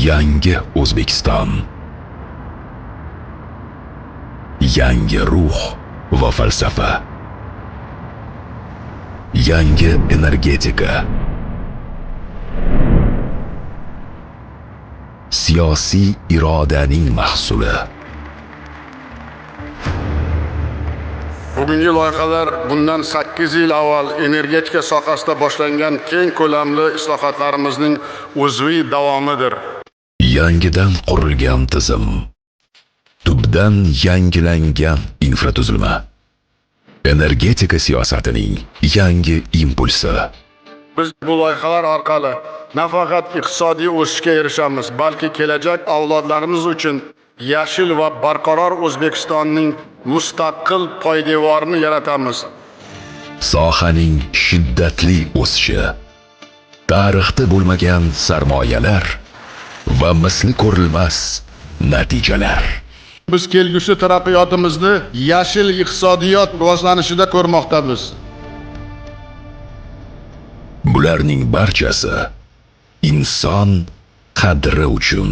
Yangi O'zbekiston. Yangi ruh va falsafa. Yangi energetika. Siyosiy irodaning mahsuli. Bugungi loyihalar bundan 8 yil avval energetika sohasida boshlangan keng ko'lamli islohotlarimizning uzviy davomidir. Yangidan qurilgan tizim. Tubdan yangilangan infratuzilma. Energetika siyosatining yangi impulsi. Biz bu loyihalar orqali nafaqat iqtisodiy o'sishga erishamiz, balki kelajak avlodlarimiz uchun yashil va barqaror O'zbekistonning mustaqil poydevorini yaratamiz. Sohaning shiddatli o'sishi, tarixda bo'lmagan sarmoyalar va misli ko'rilmas natijalar. Biz kelgusi taraqqiyotimizni yashil iqtisodiyot rivojlanishida ko'rmoqdamiz. Bularning barchasi inson qadri uchun.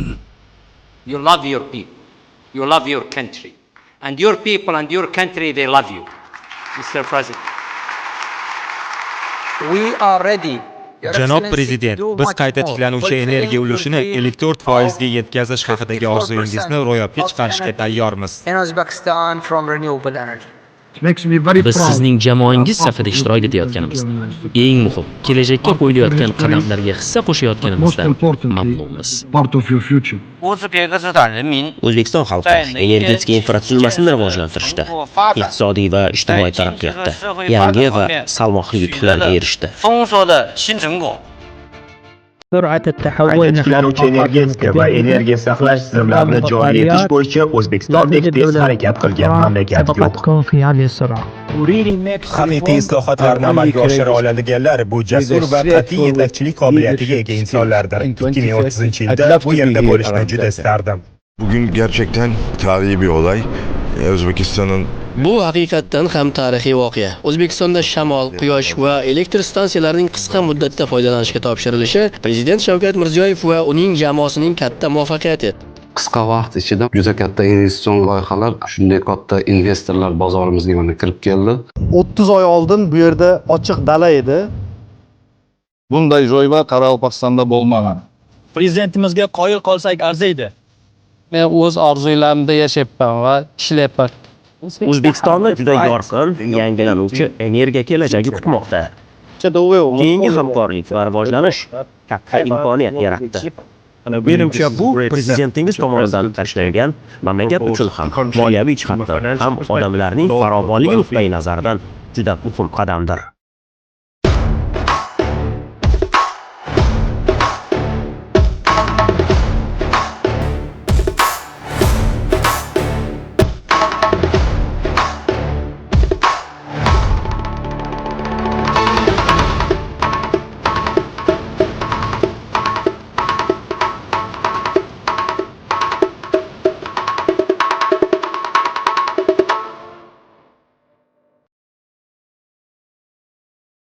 You love your people, you love your country, and your people and your country, they love you, Mr. President. We are ready. Janob Prezident, biz qayta tiklanuvchi energiya ulushini 54% ga yetkazish haqidagi orzuyingizni ro'yobga chiqarishga tayyormiz. In Uzbekistan from renewable energy. Biz sizning jamoangiz safida ishtirok etayotganimiz, eng muhim, kelajakka qo'yilayotgan qadamlarga hissa qo'shayotganimizdan mamnunmiz. O'zbekiston xalqi energetika infratuzilmasini rivojlantirishda, iqtisodiy va ijtimoiy taraqqiyotda yangi va salmoqli yutuqlarga erishdi. Tiklanuvchi energetika va energiya saqlash tizimlarini joriy etish bo'yicha O'zbekistondek tez harakat qilgan mamlakat yo'q. Haqiqiy islohotlarni amalga oshira oladiganlar bu jasur va qat'iy yetakchilik qobiliyatiga ega insonlardir. 2030-yilda bu yerda bo'lishni juda istardim. Bugün gerçekten tarihi bir olay. O'zbekistonning Bu haqiqatdan ham tarixiy voqea. O'zbekistonda shamol, quyosh va elektr stansiyalarining qisqa muddatda foydalanishga topshirilishi Prezident Shavkat Mirziyoyev va uning jamoasining katta muvaffaqiyati. Qisqa vaqt ichida juda katta investitsion loyihalar, shunday katta investorlar bozorimizga mana kirib keldi. 30 oy oldin bu yerda ochiq dala edi. Bunday joylar Qoraqalpog'istonda bo'lmagan. Prezidentimizga qoyil qolsak arziydi. Men o'z orzularimda yashayapman va ishlayapman. O'zbekistonni juda yorqin, yangilanuvchi energiya kelajagi kutmoqda. Keyingi hamkorlik va rivojlanish katta imkoniyat yaratdi. Menimcha bu prezidentingiz tomonidan tashlangan mamlakat uchun ham moliyaviy jihatdan ham odamlarning farovonligi nuqtai nazaridan juda muhim qadamdir.